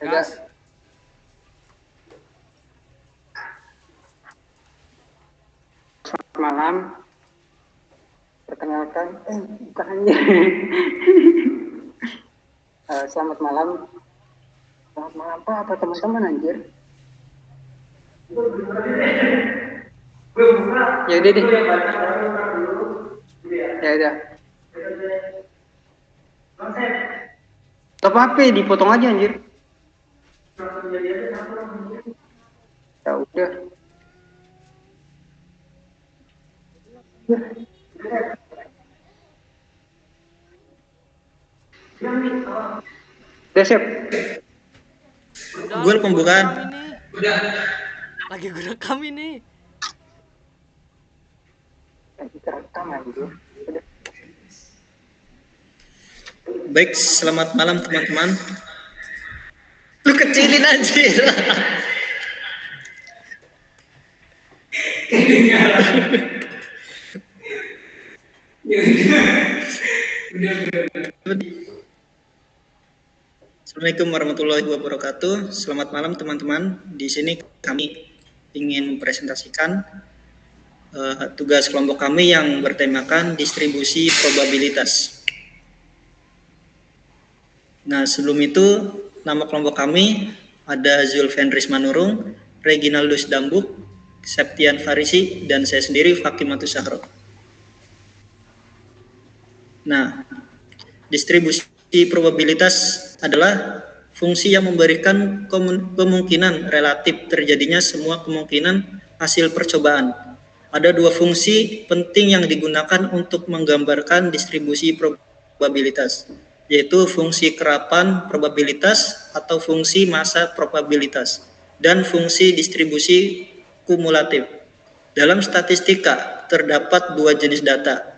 Gas. Selamat malam. Perkenalkan, bukannya. Selamat malam. Selamat malam Pak, apa teman-teman anjir? Ya udah deh. Ya udah. Apa dipotong aja anjir. Ya udah. Udah siap. Gue pembukaan. Lagi gue rekam ini. Lagi kerekam anjir. Baik, selamat malam teman-teman. Lu kecilin anjir. Assalamualaikum warahmatullahi wabarakatuh. Selamat malam teman-teman. Di sini kami ingin presentasikan tugas kelompok kami yang bertemakan distribusi probabilitas. Nah, sebelum itu nama kelompok kami ada Zulfendris Manurung, Reginaldus Dambuk, Septian Farisi, dan saya sendiri Fakimatus Sahro. Nah, distribusi probabilitas adalah fungsi yang memberikan kemungkinan relatif terjadinya semua kemungkinan hasil percobaan. Ada dua fungsi penting yang digunakan untuk menggambarkan distribusi probabilitas, yaitu fungsi kerapan probabilitas atau fungsi massa probabilitas, dan fungsi distribusi kumulatif. Dalam statistika terdapat dua jenis data,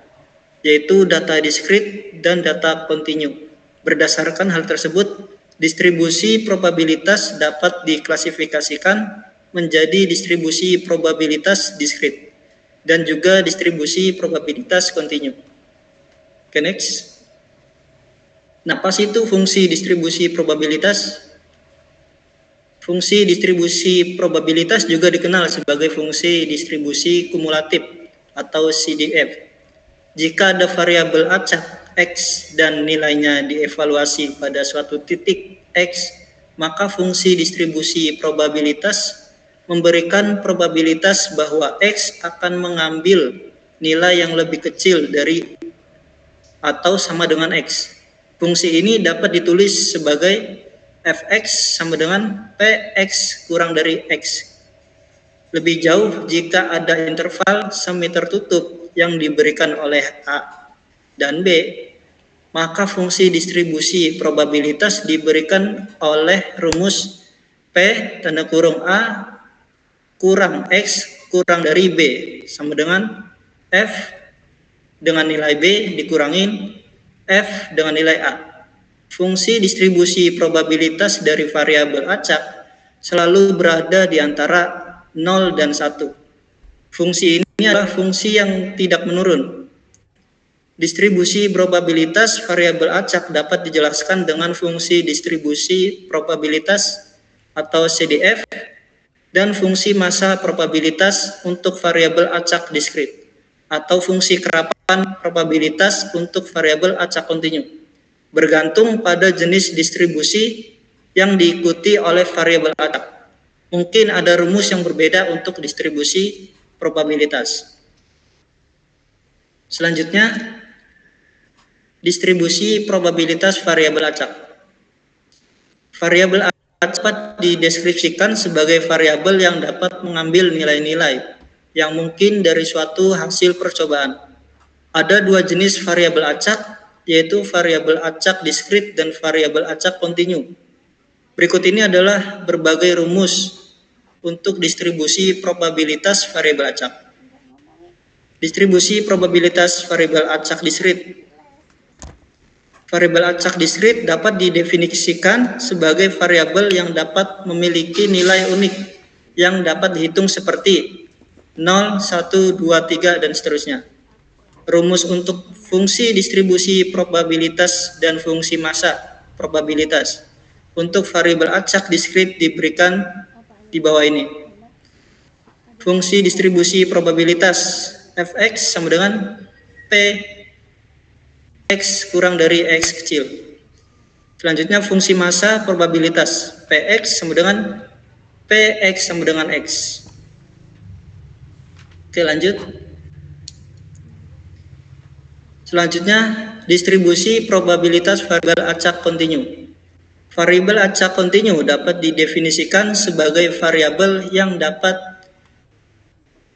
yaitu data diskrit dan data kontinu. Berdasarkan hal tersebut, distribusi probabilitas dapat diklasifikasikan menjadi distribusi probabilitas diskrit dan juga distribusi probabilitas kontinu. Oke, next. Nah, apa sih itu fungsi distribusi probabilitas? Fungsi distribusi probabilitas juga dikenal sebagai fungsi distribusi kumulatif atau CDF. Jika ada variabel acak X dan nilainya dievaluasi pada suatu titik X, maka fungsi distribusi probabilitas memberikan probabilitas bahwa X akan mengambil nilai yang lebih kecil dari atau sama dengan X. Fungsi ini dapat ditulis sebagai Fx sama dengan Px kurang dari X. Lebih jauh jika ada interval semi tertutup yang diberikan oleh A dan B, maka fungsi distribusi probabilitas diberikan oleh rumus P tanda kurung A kurang X kurang dari B sama dengan F dengan nilai B dikurangin F dengan nilai A. Fungsi distribusi probabilitas dari variabel acak selalu berada di antara 0 dan 1. Fungsi ini adalah fungsi yang tidak menurun. Distribusi probabilitas variabel acak dapat dijelaskan dengan fungsi distribusi probabilitas atau CDF dan fungsi massa probabilitas untuk variabel acak diskrit atau fungsi kerapan probabilitas untuk variabel acak kontinu, bergantung pada jenis distribusi yang diikuti oleh variabel acak. Mungkin ada rumus yang berbeda untuk distribusi probabilitas. Selanjutnya, distribusi probabilitas variabel acak. Variabel acak dapat dideskripsikan sebagai variabel yang dapat mengambil nilai-nilai yang mungkin dari suatu hasil percobaan. Ada dua jenis variabel acak, yaitu variabel acak diskrit dan variabel acak kontinu. Berikut ini adalah berbagai rumus untuk distribusi probabilitas variabel acak. Distribusi probabilitas variabel acak diskrit. Variabel acak diskrit dapat didefinisikan sebagai variabel yang dapat memiliki nilai unik yang dapat dihitung seperti 0, 1, 2, 3, dan seterusnya. Rumus untuk fungsi distribusi probabilitas dan fungsi massa probabilitas. Untuk variabel acak diskrit diberikan di bawah ini. Fungsi distribusi probabilitas fx sama dengan p x kurang dari x kecil. Selanjutnya fungsi massa probabilitas px sama dengan px sama dengan x. Oke, lanjut. Selanjutnya distribusi probabilitas variabel acak kontinu. Variabel acak kontinu dapat didefinisikan sebagai variabel yang dapat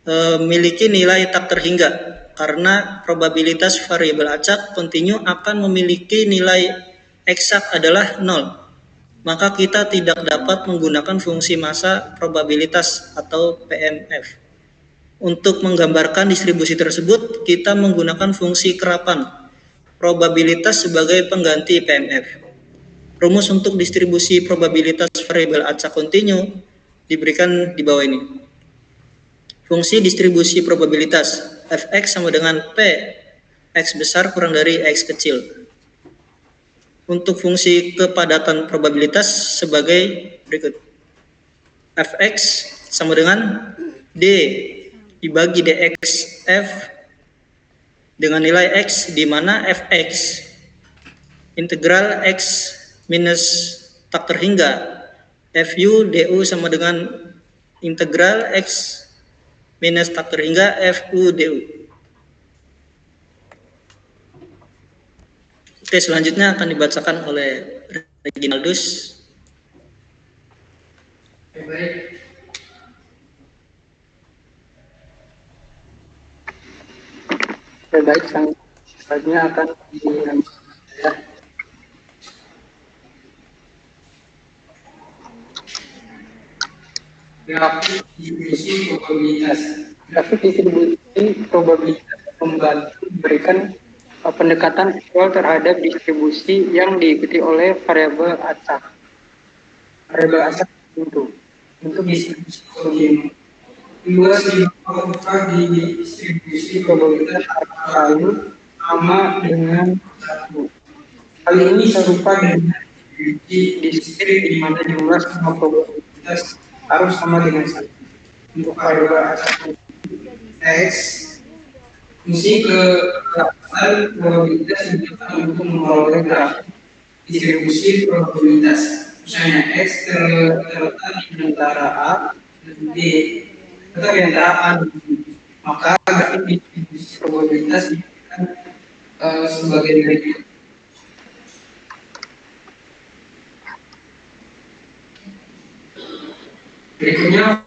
memiliki nilai tak terhingga, karena probabilitas variabel acak kontinu akan memiliki nilai eksak adalah 0. Maka kita tidak dapat menggunakan fungsi massa probabilitas atau PMF. Untuk menggambarkan distribusi tersebut, kita menggunakan fungsi kerapan probabilitas sebagai pengganti PMF. Rumus untuk distribusi probabilitas variabel acak kontinu diberikan di bawah ini. Fungsi distribusi probabilitas fx sama dengan p x besar kurang dari x kecil. Untuk fungsi kepadatan probabilitas sebagai berikut. Fx sama dengan d dibagi dx f dengan nilai x, di mana fx integral x minus tak terhingga fu du sama dengan integral x minus tak terhingga fu du. Oke, selanjutnya akan dibacakan oleh Reginaldus. Baik. Baik, selanjutnya akan grafik distribusi probabilitas. Grafik distribusi probabilitas membantu memberikan pendekatan visual terhadap distribusi yang diikuti oleh variabel acak. Variabel acak untuk distribusi kontinu. Dua simbol di distribusi probabilitas selalu sama dengan satu. Hal ini serupa dengan diskrit di mana jumlah semua probabilitas harus sama dengan satu. Untuk variabel acak x, fungsi kelapaan probabilitas digunakan untuk memperoleh grafik distribusi probabilitas. Misalnya x terletak di antara a dan b, atau di antara a dan b. Maka grafik distribusi probabilitas digunakan sebagai berikut. Berikutnya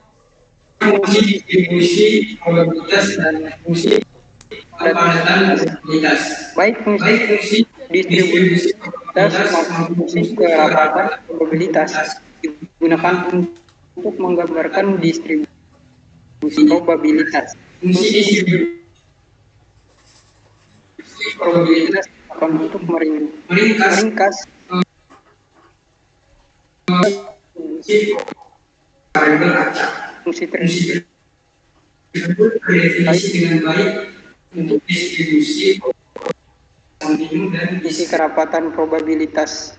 fungsi distribusi probabilitas dan fungsi kepadatan probabilitas. Baik fungsi distribusi probabilitas maupun fungsi kerapatan probabilitas digunakan untuk menggambarkan distribusi probabilitas. Fungsi distribusi probabilitas akan untuk meringkas fungsi variabel acak. Fungsi tersebut terdefinisi dengan baik untuk distribusi kontinu dan isi kerapatan probabilitas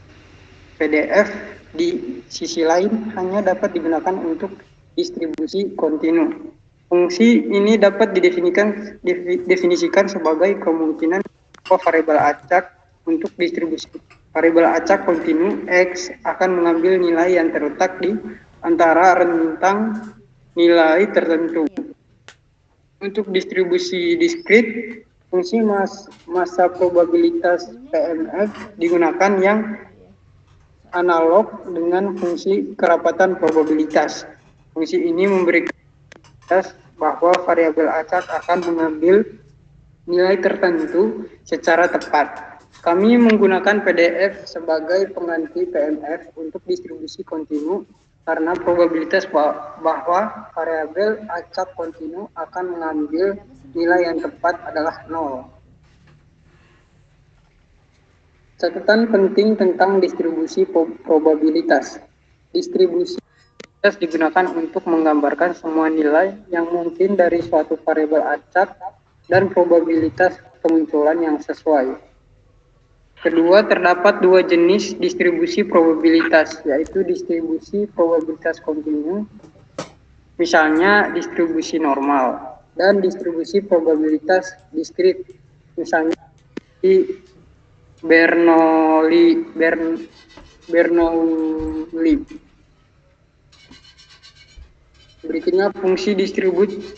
PDF di sisi lain hanya dapat digunakan untuk distribusi kontinu. Fungsi ini dapat didefinisikan sebagai kemungkinan variabel acak untuk distribusi. Variabel acak kontinu X akan mengambil nilai yang terletak di antara rentang nilai tertentu. Untuk distribusi diskrit, fungsi massa probabilitas PMF digunakan yang analog dengan fungsi kerapatan probabilitas. Fungsi ini memberikan bahwa variabel acak akan mengambil nilai tertentu secara tepat. Kami menggunakan PDF sebagai pengganti PMF untuk distribusi kontinu karena probabilitas bahwa variabel acak kontinu akan mengambil nilai yang tepat adalah 0. Catatan penting tentang distribusi probabilitas. Distribusi probabilitas digunakan untuk menggambarkan semua nilai yang mungkin dari suatu variabel acak dan probabilitas kemunculan yang sesuai. Kedua, terdapat dua jenis distribusi probabilitas, yaitu distribusi probabilitas kontinu, misalnya distribusi normal, dan distribusi probabilitas diskrit, misalnya di Bernoulli. Berikutnya fungsi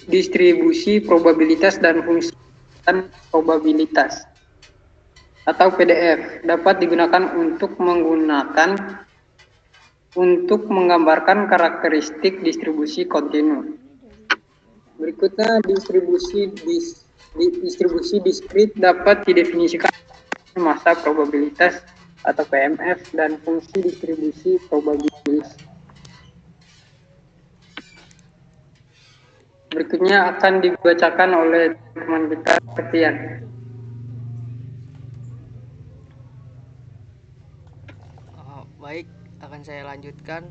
distribusi probabilitas dan fungsi probabilitas atau PDF dapat digunakan untuk menggambarkan karakteristik distribusi kontinu. Berikutnya distribusi diskrit dapat didefinisikan massa probabilitas atau PMF dan fungsi distribusi probabilitas. Berikutnya akan dibacakan oleh teman kita Septian. Baik, akan saya lanjutkan.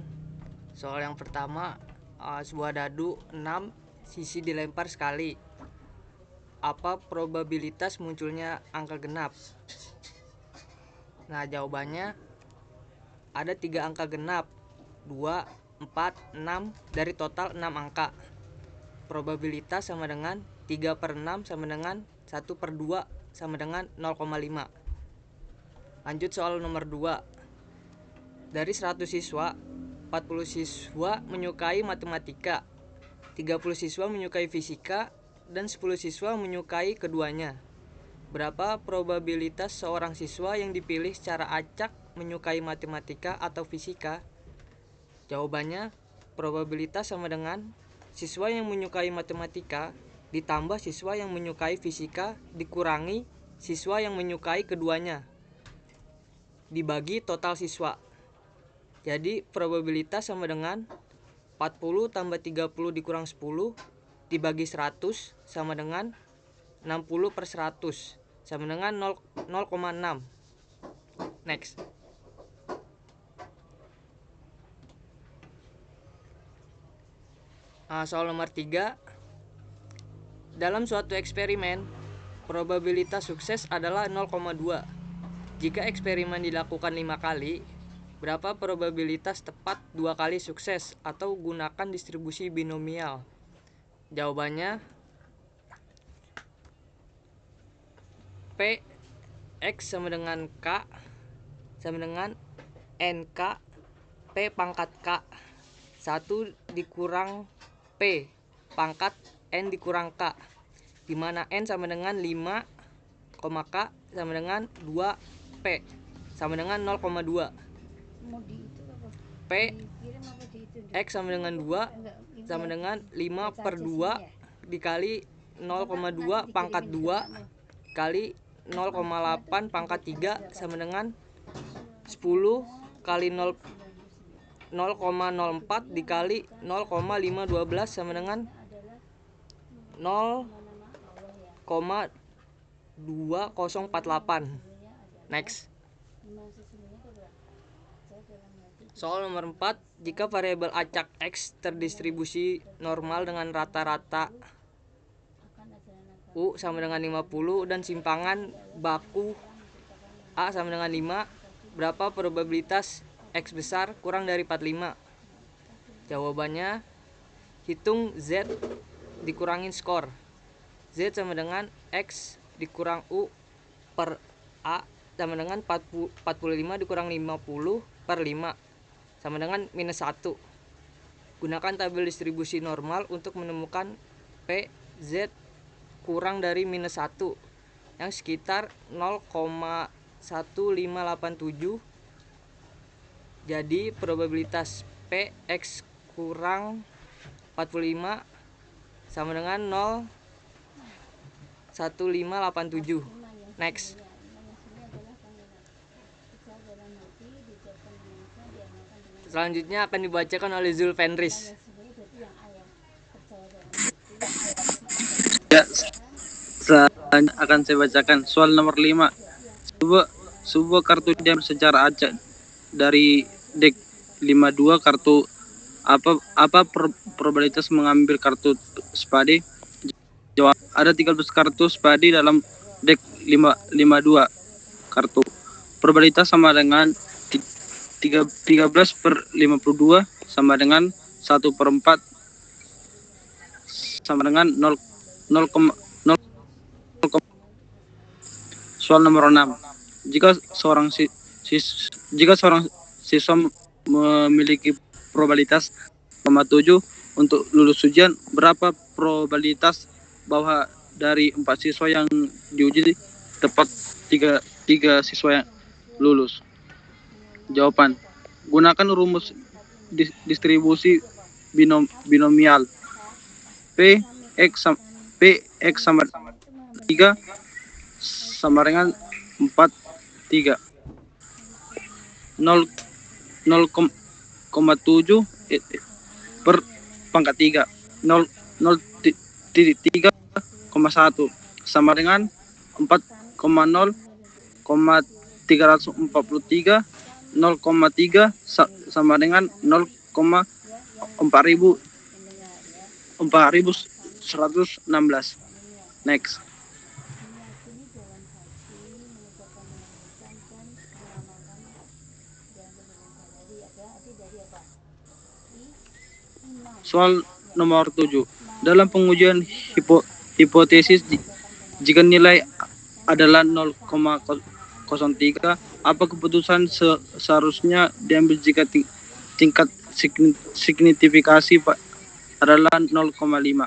Soal yang pertama, sebuah dadu 6 sisi dilempar sekali. Apa probabilitas munculnya angka genap? Nah, jawabannya ada 3 angka genap, 2, 4, 6 dari total 6 angka. Probabilitas sama dengan 3/6 sama dengan 1/2 sama dengan 0,5. Lanjut soal nomor 2. Dari 100 siswa, 40 siswa menyukai matematika, 30 siswa menyukai fisika, dan 10 siswa menyukai keduanya. Berapa probabilitas seorang siswa yang dipilih secara acak menyukai matematika atau fisika? Jawabannya, probabilitas sama dengan siswa yang menyukai matematika ditambah siswa yang menyukai fisika dikurangi siswa yang menyukai keduanya dibagi total siswa. Jadi probabilitas sama dengan 40 tambah 30 dikurang 10 dibagi 100 sama dengan 60/100 sama dengan 0,6. Next. Soal nomor 3. Dalam suatu eksperimen, probabilitas sukses adalah 0,2. Jika eksperimen dilakukan 5 kali, berapa probabilitas tepat 2 kali sukses atau gunakan distribusi binomial? Jawabannya P X sama dengan K sama dengan NK P pangkat K 1 dikurang P pangkat N dikurang K, di mana N sama dengan 5, K sama dengan 2P sama dengan 0,2. P X sama dengan 2 sama dengan 5/2 dikali 0,2 pangkat 2 kali 0,8 pangkat 3 sama dengan 10 kali 0,04 dikali 0,512 sama dengan 0,2048. Next. Soal nomor 4. Jika variabel acak X terdistribusi normal dengan rata-rata U sama dengan 50 dan simpangan baku A sama dengan 5, berapa probabilitas X besar kurang dari 45? Jawabannya, hitung Z dikurangin skor. Z sama dengan X dikurang U per A sama dengan 45 dikurang 50/5 sama dengan -1. Gunakan tabel distribusi normal untuk menemukan P Z kurang dari -1 yang sekitar 0,1587. Jadi probabilitas P X kurang 45 sama dengan 0,1587. Next. Selanjutnya akan dibacakan oleh Zulfenris. Ya, akan saya bacakan soal nomor 5. Sebuah kartu diambil secara acak dari deck 52 kartu. Apa probabilitas mengambil kartu spade? Jawab, ada 13 kartu spade dalam deck 52 kartu. probabilitas sama dengan 13/52 sama dengan 1/4 sama dengan 0, 0,0. Soal nomor 6. Jika seorang siswa memiliki probabilitas 7 untuk lulus ujian, berapa probabilitas bahwa dari 4 siswa yang diuji tepat 3 siswa yang lulus? Jawaban: gunakan rumus distribusi binomial. P X sama 3 sama dengan 4, 3. 0,7 per pangkat 3. 0,3,1 sama dengan 4,0,343. 0,3 sama dengan 0,4116. Next. Soal nomor 7. Dalam pengujian hipotesis, jika nilai adalah 0,03, apa keputusan seharusnya diambil jika tingkat signifikasi adalah 0,05?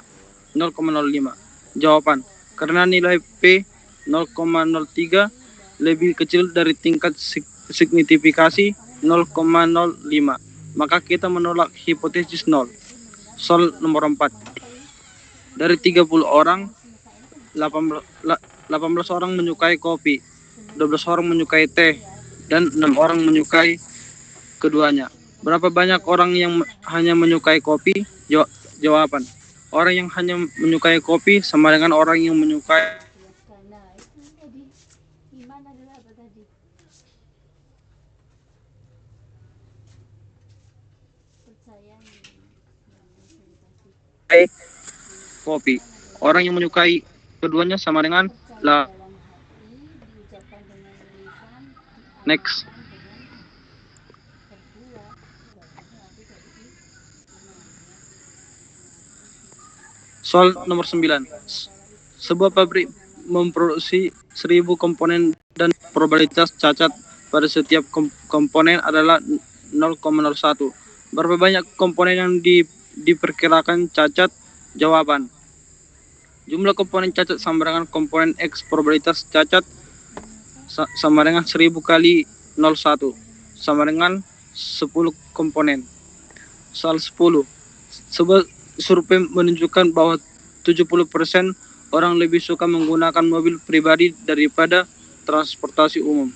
Jawaban: karena nilai P 0,03 lebih kecil dari tingkat signifikasi 0,05, maka kita menolak hipotesis 0. Soal nomor 4. Dari 30 orang, 18 orang menyukai kopi, 12 orang menyukai teh, dan 6 orang menyukai keduanya. Berapa banyak orang yang hanya menyukai kopi? Jawaban: orang yang hanya menyukai kopi sama dengan orang yang menyukai kopi. Orang yang menyukai keduanya sama dengan next. Soal nomor 9. Sebuah pabrik memproduksi 1000 komponen dan probabilitas cacat pada setiap komponen adalah 0,01. Berapa banyak komponen yang diperkirakan cacat? Jawaban: jumlah komponen cacat sama dengan komponen X probabilitas cacat sama dengan 1000 kali 01 sama dengan 10 komponen. Soal 10. Sebuah survei menunjukkan bahwa 70% orang lebih suka menggunakan mobil pribadi daripada transportasi umum.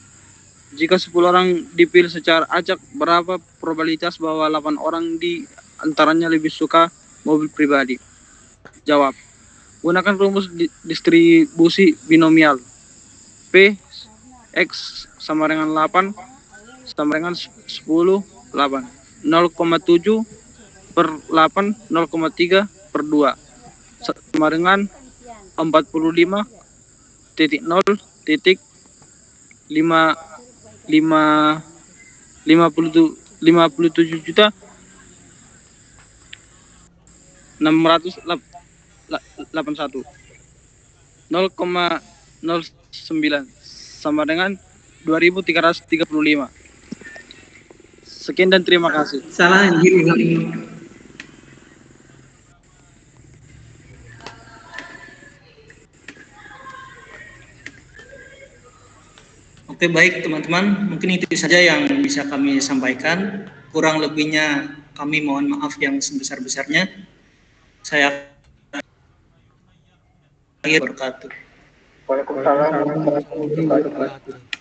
Jika 10 orang dipilih secara acak, berapa probabilitas bahwa 8 orang di antaranya lebih suka mobil pribadi? Jawab: gunakan rumus distribusi binomial. P X sama dengan 8 sama dengan 10, 8. 0,7 per 8, 0,3 per 2 sama dengan 45,57 juta 681. 0,09 sama dengan 2335. Sekian dan terima kasih. Salah anjir, ulangi. Oke, baik teman-teman, mungkin itu saja yang bisa kami sampaikan. Kurang lebihnya kami mohon maaf yang sebesar-besarnya. Saya akhir berkata. Waalaikumsalam warahmatullahi wabarakatuh.